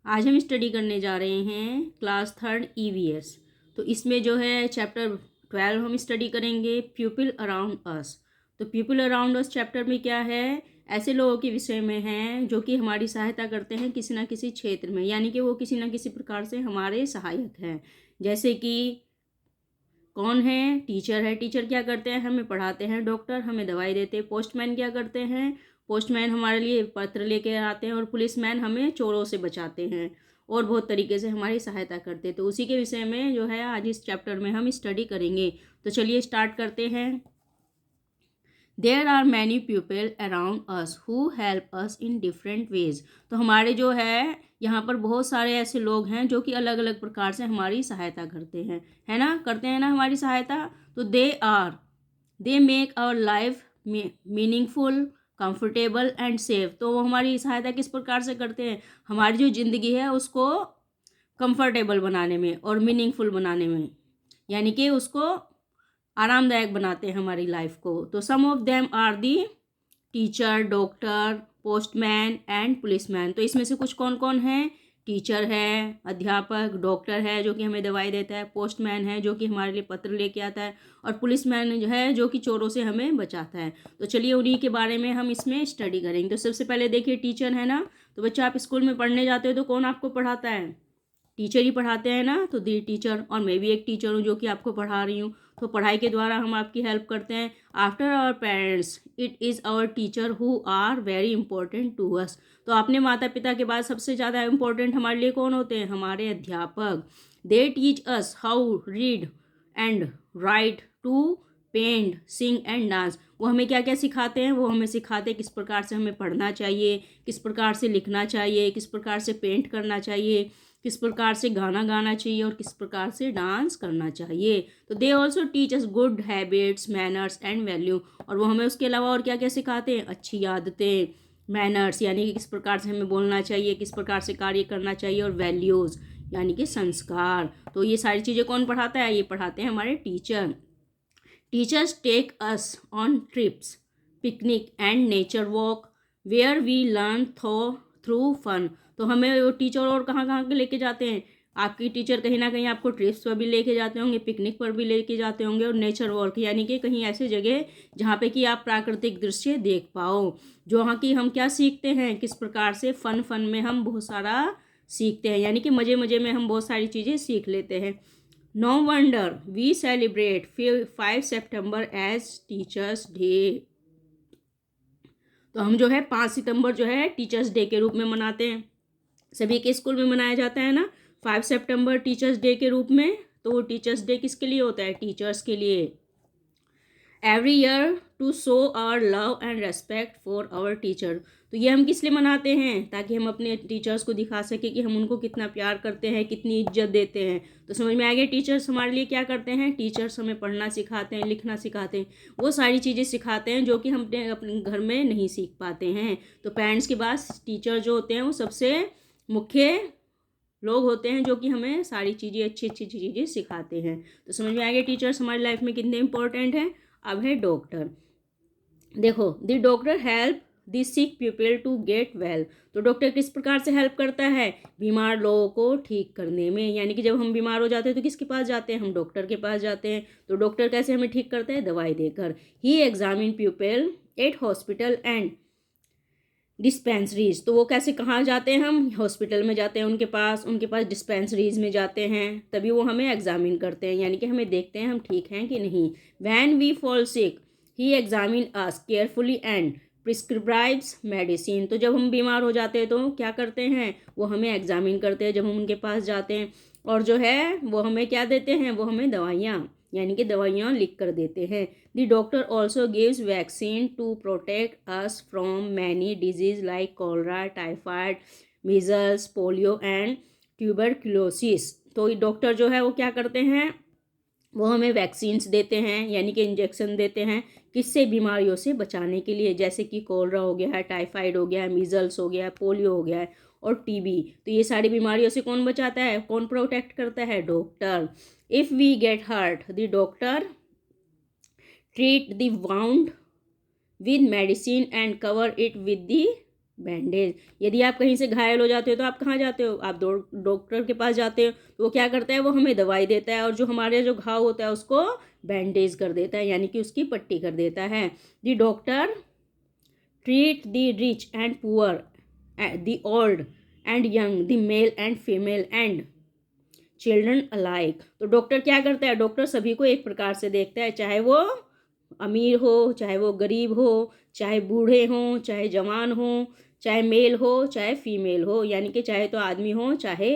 आज हम स्टडी करने जा रहे हैं क्लास थर्ड ईवीएस। तो इसमें जो है चैप्टर 12 हम स्टडी करेंगे, पीपल अराउंड अस। तो पीपल अराउंड अस चैप्टर में क्या है, ऐसे लोगों के विषय में हैं जो कि हमारी सहायता करते हैं किसी ना किसी क्षेत्र में, यानी कि वो किसी ना किसी प्रकार से हमारे सहायक हैं। जैसे कि कौन है, टीचर है। टीचर क्या करते हैं, हमें पढ़ाते हैं। डॉक्टर हमें दवाई देते हैं। पोस्टमैन क्या करते हैं, पोस्टमैन हमारे लिए पत्र लेके आते हैं। और पुलिसमैन हमें चोरों से बचाते हैं और बहुत तरीके से हमारी सहायता करते हैं। तो उसी के विषय में जो है आज इस चैप्टर में हम स्टडी करेंगे। तो चलिए स्टार्ट करते हैं। There are many people around us who help us in different ways. तो हमारे जो है यहाँ पर बहुत सारे ऐसे लोग हैं जो कि अलग अलग प्रकार से हमारी सहायता करते हैं, है ना, करते हैं ना हमारी सहायता। तो they make our life meaningful, comfortable and safe. तो वो हमारी सहायता किस प्रकार से करते हैं, हमारी जो ज़िंदगी है उसको कंफर्टेबल बनाने में और मीनिंगफुल बनाने में, यानी कि उसको आरामदायक बनाते हैं हमारी लाइफ को। तो some of them are the teacher, doctor, postman and policeman. तो इसमें से कुछ कौन कौन है, टीचर है, अध्यापक, डॉक्टर है जो कि हमें दवाई देता है, पोस्टमैन है जो कि हमारे लिए पत्र लेके आता है, और पुलिसमैन जो है जो कि चोरों से हमें बचाता है। तो चलिए उन्हीं के बारे में हम इसमें स्टडी करेंगे। तो सबसे पहले देखिए टीचर है ना। तो बच्चा आप स्कूल में पढ़ने जाते हो तो कौन आपको पढ़ाता है, टीचर ही पढ़ाते हैं ना। तो दी टीचर, और मैं भी एक टीचर हूँ जो कि आपको पढ़ा रही हूँ। तो पढ़ाई के द्वारा हम आपकी हेल्प करते हैं। After our parents it is our teacher who are very important to us. तो अपने माता पिता के बाद सबसे ज़्यादा इम्पोर्टेंट हमारे लिए कौन होते हैं, हमारे अध्यापक। They teach us how read and write, to paint, sing and dance. वो हमें क्या क्या सिखाते हैं, वो हमें सिखाते हैं किस प्रकार से हमें पढ़ना चाहिए, किस प्रकार से लिखना चाहिए, किस प्रकार से पेंट करना चाहिए, किस प्रकार से गाना गाना चाहिए और किस प्रकार से डांस करना चाहिए। तो they also teach us good habits, manners and value. और वो हमें उसके अलावा और क्या क्या सिखाते हैं, अच्छी आदतें, मैनर्स यानी कि किस प्रकार से हमें बोलना चाहिए, किस प्रकार से कार्य करना चाहिए, और वैल्यूज़ यानी कि संस्कार। तो ये सारी चीज़ें कौन पढ़ाता है, ये पढ़ाते हैं हमारे teacher. Teachers take us on trips, picnic and nature walk where we learn through fun. तो हमें वो टीचर और कहाँ कहाँ के लेके जाते हैं, आपकी टीचर कहीं ना कहीं आपको ट्रिप्स पर भी लेके जाते होंगे, पिकनिक पर भी लेके जाते होंगे, और नेचर वॉक यानी कि कहीं ऐसी जगह जहाँ पे कि आप प्राकृतिक दृश्य देख पाओ। जो वहाँ की हम क्या सीखते हैं, किस प्रकार से फन फन में हम बहुत सारा सीखते हैं, यानी कि मज़े मज़े में हम बहुत सारी चीज़ें सीख लेते हैं। No wonder we celebrate 5 September as teachers day. तो हम जो है 5 सितंबर जो है टीचर्स डे के रूप में मनाते हैं। सभी के स्कूल में मनाया जाता है ना 5 सितंबर टीचर्स डे के रूप में। तो वो टीचर्स डे किसके लिए होता है, टीचर्स के लिए। Every year to show our love and respect for our teacher. तो ये हम किस लिए मनाते हैं, ताकि हम अपने टीचर्स को दिखा सकें कि हम उनको कितना प्यार करते हैं, कितनी इज्जत देते हैं। तो समझ में आ गया, टीचर्स हमारे लिए क्या करते हैं, टीचर्स हमें पढ़ना सिखाते हैं, लिखना सिखाते हैं, वो सारी चीज़ें सिखाते हैं जो कि हम अपने घर में नहीं सीख पाते हैं। तो पेरेंट्स के बाद टीचर जो होते हैं वो सबसे मुख्य लोग होते हैं जो कि हमें सारी चीज़ें अच्छी अच्छी चीज़ें सिखाते हैं। तो समझ में आ गया टीचर्स हमारी लाइफ में कितने इंपॉर्टेंट हैं। अब है डॉक्टर। देखो, the doctor help the sick people to get well. तो डॉक्टर किस प्रकार से हेल्प करता है, बीमार लोगों को ठीक करने में, यानी कि जब हम बीमार हो जाते हैं तो किसके पास जाते हैं, हम डॉक्टर के पास जाते हैं। तो डॉक्टर कैसे हमें ठीक करते हैं, दवाई देकर। He examine people at hospital and dispensaries. तो वो कैसे, कहाँ जाते हैं, हम हॉस्पिटल में जाते हैं, उनके पास डिस्पेंसरीज में जाते हैं, तभी वो हमें एग्जामिन करते हैं, यानी कि हमें देखते हैं हम ठीक हैं कि नहीं। When we fall sick he examine us carefully and prescribes medicine. तो जब हम बीमार हो जाते हैं तो क्या करते हैं, वो हमें एग्जामिन करते हैं जब हम उनके पास जाते हैं, और जो है वो हमें क्या देते हैं, वो हमें दवाइयाँ यानी कि दवाइयाँ लिख कर देते हैं। The doctor also gives vaccine to protect us from many disease like cholera, typhoid, measles, polio and tuberculosis. तो डॉक्टर जो है वो क्या करते हैं, वो हमें वैक्सीन्स देते हैं यानी कि इंजेक्शन देते हैं, किससे, बीमारियों से बचाने के लिए, जैसे कि कोलरा हो गया है, टाइफाइड हो गया है, मीजल्स हो गया है, पोलियो हो गया है, और टीबी। तो ये सारी बीमारियों से कौन बचाता है, कौन प्रोटेक्ट करता है, doctor. If we get hurt the doctor treat the wound with medicine and cover it with the bandage. यदि आप कहीं से घायल हो जाते हो तो आप कहाँ जाते हो, आप डॉक्टर के पास जाते हो। तो वो क्या करता है, वो हमें दवाई देता है और जो हमारे जो घाव होता है उसको बैंडेज कर देता है, यानी कि उसकी पट्टी कर देता है। The doctor treat the rich and poor, the old and young, the male and female and children alike. तो डॉक्टर क्या करता है, डॉक्टर सभी को एक प्रकार से देखता है, चाहे वो अमीर हो, चाहे वो गरीब हो, चाहे बूढ़े हों, चाहे जवान हों, चाहे मेल हो, चाहे फीमेल हो, यानी कि चाहे तो आदमी हो चाहे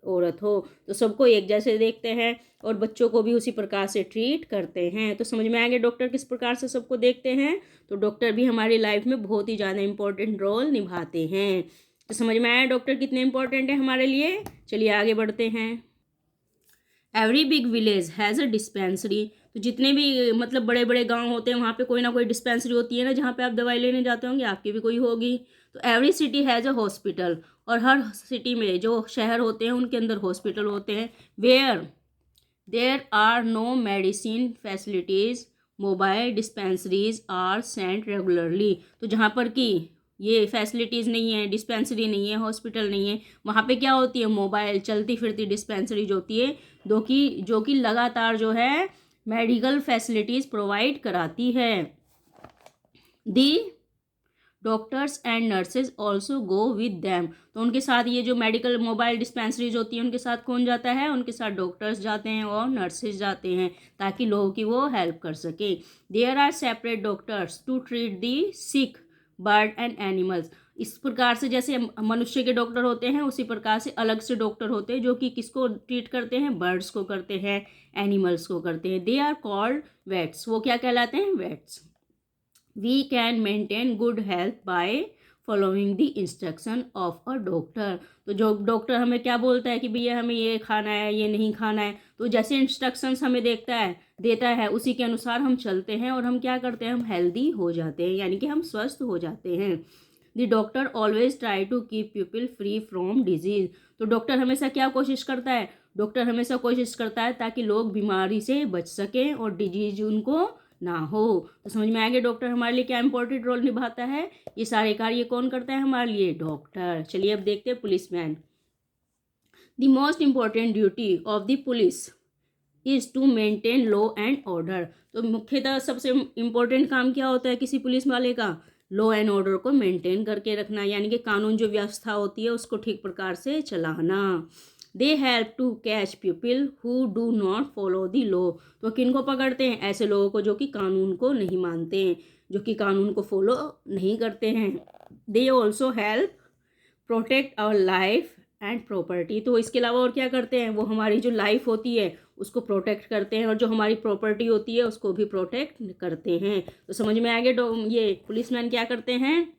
औरत हो, तो सबको एक जैसे देखते हैं और बच्चों को भी उसी प्रकार से ट्रीट करते हैं। तो समझ में आएंगे डॉक्टर किस प्रकार से सबको देखते हैं। तो डॉक्टर भी हमारी लाइफ में बहुत ही ज़्यादा इंपॉर्टेंट रोल निभाते हैं। तो समझ में आया डॉक्टर कितने इंपॉर्टेंट है हमारे लिए। चलिए आगे बढ़ते हैं। Every big village has a dispensary. तो जितने भी मतलब बड़े बड़े गांव होते हैं वहाँ पे कोई ना कोई डिस्पेंसरी होती है ना, जहाँ पे आप दवाई लेने जाते होंगे, आपकी भी कोई होगी। तो every city has a hospital, और हर सिटी में जो शहर होते हैं उनके अंदर हॉस्पिटल होते हैं। Where there are no medicine facilities, mobile dispensaries are sent regularly. तो जहाँ पर कि ये फैसिलिटीज़ नहीं है, डिस्पेंसरी नहीं है, हॉस्पिटल नहीं है, वहाँ पे क्या होती है, मोबाइल चलती फिरती डिस्पेंसरी जो होती है, जो कि लगातार जो है मेडिकल फैसिलिटीज़ प्रोवाइड कराती है। The doctors and nurses also go with them. तो उनके साथ ये जो मेडिकल मोबाइल डिस्पेंसरीज होती है उनके साथ कौन जाता है, उनके साथ डॉक्टर्स जाते हैं और नर्सेज जाते हैं, ताकि लोगों की वो हेल्प कर सके। There are separate doctors to treat the sick bird and animals. इस प्रकार से जैसे मनुष्य के डॉक्टर होते हैं उसी प्रकार से अलग से डॉक्टर होते हैं जो कि किसको ट्रीट करते हैं, बर्ड्स को करते हैं, एनिमल्स को करते हैं। They are called vets. वो क्या कहलाते हैं, vets. We can maintain good health by following the instruction of a doctor. तो जो डॉक्टर हमें क्या बोलता है कि भैया हमें ये खाना है, ये नहीं खाना है, तो जैसे इंस्ट्रक्शंस हमें देता है उसी के अनुसार हम चलते हैं और हम क्या करते हैं, हम हेल्दी हो जाते हैं, यानी कि हम स्वस्थ हो जाते हैं। The doctor always try to keep people free from disease. तो डॉक्टर हमेशा क्या कोशिश करता है, डॉक्टर हमेशा कोशिश करता है ताकि लोग बीमारी से बच सकें और डिजीज उनको ना हो। तो समझ में आएगा डॉक्टर हमारे लिए क्या इंपॉर्टेंट रोल निभाता है। ये सारे कार्य कौन करता है हमारे लिए, डॉक्टर। चलिए अब देखते हैं policeman. The most important duty of the police is to maintain law and order. तो मुख्यतः सबसे इम्पोर्टेंट काम क्या होता है किसी पुलिस वाले का, लॉ एंड ऑर्डर को मेंटेन करके रखना, यानी कि कानून जो व्यवस्था होती है उसको ठीक प्रकार से चलाना। They help to catch people who do not follow the law. तो किनको पकड़ते हैं, ऐसे लोगों को जो कि कानून को नहीं मानते हैं, जो कि कानून को फॉलो नहीं करते हैं। They also help protect our life and property. तो इसके अलावा और क्या करते हैं, वो हमारी जो लाइफ होती है उसको प्रोटेक्ट करते हैं और जो हमारी प्रॉपर्टी होती है उसको भी प्रोटेक्ट करते हैं। तो समझ में आ गया ये पुलिसमैन क्या करते हैं।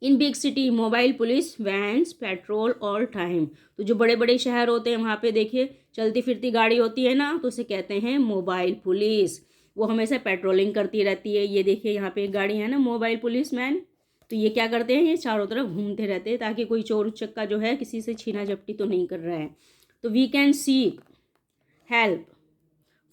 In big city mobile police vans patrol all time. तो जो बड़े बड़े शहर होते हैं वहाँ पे देखिए चलती फिरती गाड़ी होती है ना, तो उसे कहते हैं मोबाइल पुलिस। वो हमेशा पेट्रोलिंग करती रहती है। ये देखिए यहाँ पे एक गाड़ी है ना मोबाइल पुलिसमैन, तो ये क्या करते हैं, ये चारों तरफ घूमते रहते हैं ताकि कोई चोर उचक्का जो है किसी से छीना झपटी तो नहीं कर रहा है। तो we can seek help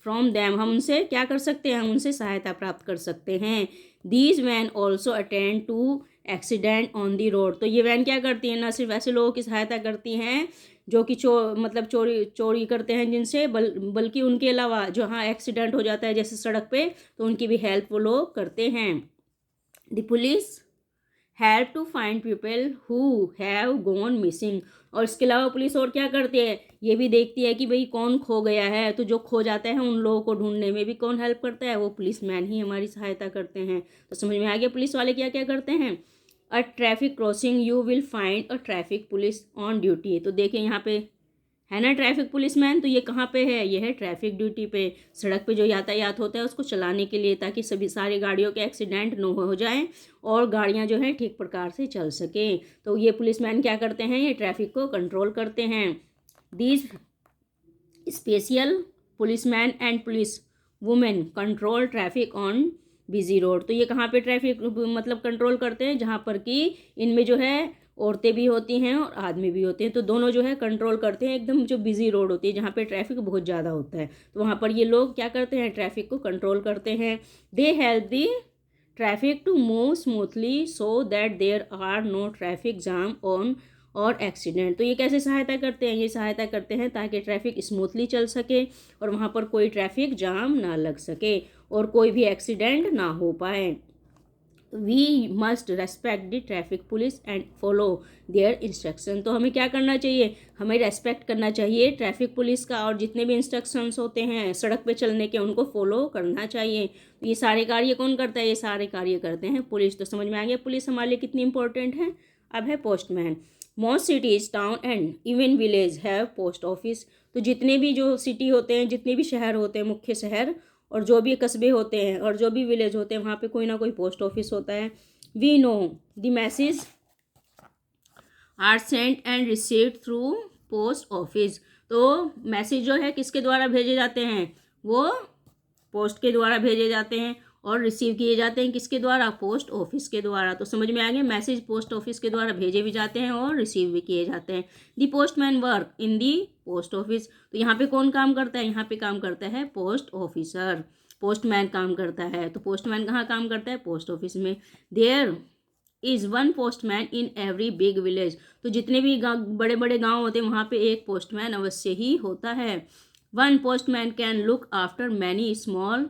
from them. हम उनसे क्या कर सकते हैं, हम उनसे सहायता प्राप्त कर सकते हैं। These van also attend to accident on the road. तो ये वैन क्या करती है, न सिर्फ ऐसे लोगों की सहायता करती हैं जो कि मतलब चोरी करते हैं जिनसे, बल्कि उनके अलावा जहाँ एक्सीडेंट हो जाता है जैसे सड़क पे, तो उनकी भी हेल्प वो लोग करते हैं। The police help to find people who have gone missing. और इसके अलावा पुलिस और क्या करती है, ये भी देखती है कि भाई कौन खो गया है। तो जो खो जाता है उन लोगों को ढूंढने में भी कौन हेल्प करता है, वो पुलिसमैन ही हमारी सहायता करते हैं। तो समझ में आ गया पुलिस वाले क्या क्या करते हैं। A traffic crossing you will find a traffic police on duty. तो देखिए यहाँ पे है ना ट्रैफिक पुलिसमैन, तो ये कहाँ पे है, ये है ट्रैफिक ड्यूटी पे। सड़क पे जो यातायात होता है उसको चलाने के लिए, ताकि सभी सारी गाड़ियों के एक्सीडेंट न हो जाएं और गाड़ियाँ जो हैं ठीक प्रकार से चल सकें। तो ये पुलिसमैन क्या करते हैं, ये ट्रैफिक को कंट्रोल करते हैं। These special policeman and police women control traffic on busy road. तो ये कहाँ पे ट्रैफिक मतलब कंट्रोल करते हैं, जहाँ पर कि इनमें जो है औरतें भी होती हैं और आदमी भी होते हैं, तो दोनों जो है कंट्रोल करते हैं एकदम जो बिजी रोड होती है जहाँ पे ट्रैफिक बहुत ज़्यादा होता है, तो वहाँ पर ये लोग क्या करते हैं, ट्रैफिक को कंट्रोल करते हैं। They help the traffic to move smoothly so that there are no traffic jam on or accident. तो ये कैसे सहायता करते हैं? ये सहायता करते हैं ताकि ट्रैफिक स्मूथली चल सके और वहाँ पर कोई ट्रैफिक जाम ना लग सके और कोई भी एक्सीडेंट ना हो पाए। We must respect the traffic police and follow their instruction. तो हमें क्या करना चाहिए? हमें रेस्पेक्ट करना चाहिए ट्रैफिक पुलिस का, और जितने भी इंस्ट्रक्शंस होते हैं सड़क पे चलने के उनको फॉलो करना चाहिए। तो ये सारे कार्य कौन करता है? ये सारे कार्य करते हैं पुलिस। तो समझ में आ गया पुलिस हमारे लिए कितनी इंपॉर्टेंट है। अब है postman. Most cities, town and even village have post office. तो जितने भी जो सिटी होते हैं, जितने भी शहर होते हैं, मुख्य शहर और जो भी कस्बे होते हैं और जो भी विलेज होते हैं, वहाँ पे कोई ना कोई पोस्ट ऑफिस होता है। We know the message are sent and received through post office. तो मैसेज जो है किसके द्वारा भेजे जाते हैं? वो पोस्ट के द्वारा भेजे जाते हैं और रिसीव किए जाते हैं किसके द्वारा? पोस्ट ऑफिस के द्वारा। तो समझ में आ गया, मैसेज पोस्ट ऑफिस के द्वारा भेजे भी जाते हैं और रिसीव भी किए जाते हैं। The postman work in the post office. तो यहाँ पे कौन काम करता है? यहाँ पे काम करता है पोस्ट ऑफिसर। पोस्टमैन काम करता है। तो पोस्टमैन कहाँ काम करता है? पोस्ट ऑफिस में। There is one postman in every big village. तो जितने भी बड़े बड़े गाँव होते हैं वहाँ पे एक पोस्टमैन अवश्य ही होता है। One postman can look after many small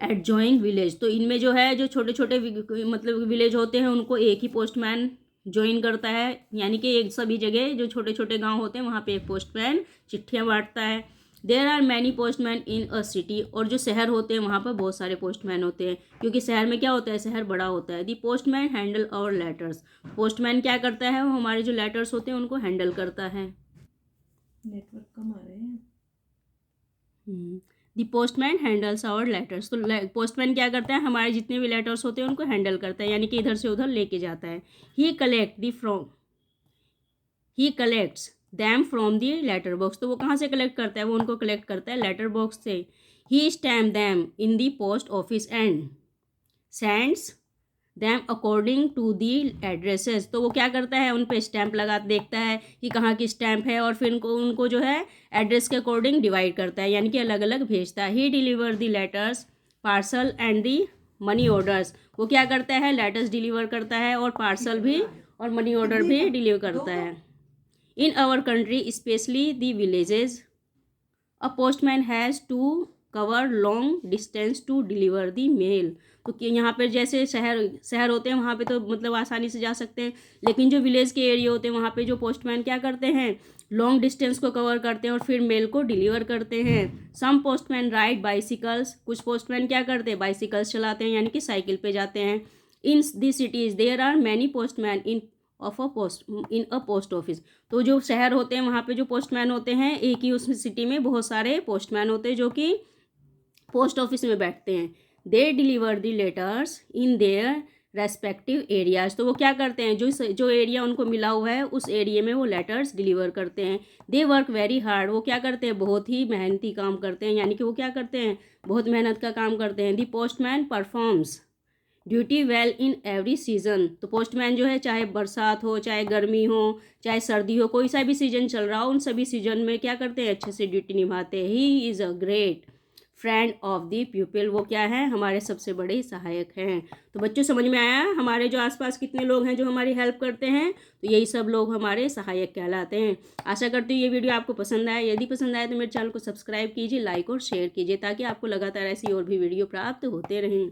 adjoining village. तो इनमें जो है जो छोटे छोटे मतलब विलेज होते हैं उनको एक ही पोस्टमैन ज्वाइन करता है, यानी कि एक सभी जगह जो छोटे छोटे गांव होते हैं वहाँ पे एक पोस्टमैन चिट्ठियाँ बांटता है। There are many postman in a city. और जो शहर होते हैं वहाँ पर बहुत सारे पोस्टमैन होते हैं, क्योंकि शहर में क्या होता है? शहर बड़ा होता है। The postman handle our letters. Postman क्या करता है? वो हमारे जो लेटर्स होते हैं उनको हैंडल करता है। नेटवर्क कम आ रहे हैं। The postman handles our letters. तो पोस्टमैन क्या करता है? हमारे जितने भी लेटर्स होते हैं उनको हैंडल करता है, यानी कि इधर से उधर लेके जाता है। He collects them from the letter box. तो वो कहाँ से कलेक्ट करता है? वो उनको कलेक्ट करता है लेटर बॉक्स से। He stamp them in the post office and sends them according to the addresses. तो वो क्या करता है? उन पे स्टैंप लगा देखता है कि कहाँ की स्टैंप है और फिर उनको जो है एड्रेस के अकॉर्डिंग डिवाइड करता है, यानी कि अलग अलग भेजता है। He deliver the letters parcel and the money orders. वो क्या करता है? लेटर्स डिलीवर करता है और पार्सल भी और मनी ऑर्डर भी डिलीवर करता है। In our country specially the villages a postman has to cover long distance to deliver the mail. तो यहाँ पर जैसे शहर होते हैं वहाँ पे तो मतलब आसानी से जा सकते हैं, लेकिन जो विलेज के एरिया होते हैं वहाँ पे जो पोस्टमैन क्या करते हैं? लॉन्ग डिस्टेंस को कवर करते हैं और फिर मेल को डिलीवर करते हैं। सम पोस्टमैन राइड बाइसिकल्स। कुछ पोस्टमैन क्या करते हैं? बाइसिकल्स चलाते हैं, यानी कि साइकिल पे जाते हैं। In the cities there are many postman in a post office. तो जो शहर होते हैं वहाँ पे जो पोस्टमैन होते हैं, एक ही उस सिटी में बहुत सारे पोस्टमैन होते हैं जो कि पोस्ट ऑफिस में बैठते हैं। दे deliver the letters in their respective areas. तो वो क्या करते हैं? जो एरिया उनको मिला हुआ है उस एरिया में वो लेटर्स डिलीवर करते हैं। They work very hard. वो क्या करते हैं? बहुत ही मेहनती काम करते हैं, यानी कि वो क्या करते हैं? बहुत मेहनत का काम करते हैं। The postman performs duty well in every season. तो पोस्टमैन जो है चाहे बरसात हो, चाहे गर्मी हो, चाहे सर्दी हो, कोई सा भी सीजन चल रहा हो, उन सभी सीजन में क्या करते हैं? अच्छे से ड्यूटी निभाते हैं। He is a great friend of the people. वो क्या है? हमारे सबसे बड़े सहायक हैं। तो बच्चों समझ में आया हमारे जो आसपास कितने लोग हैं जो हमारी हेल्प करते हैं? तो यही सब लोग हमारे सहायक कहलाते हैं। आशा करती हूँ ये वीडियो आपको पसंद आया। यदि पसंद आए तो मेरे चैनल को सब्सक्राइब कीजिए, लाइक और शेयर कीजिए, ताकि आपको लगातार ऐसी और भी वीडियो प्राप्त होते रहें।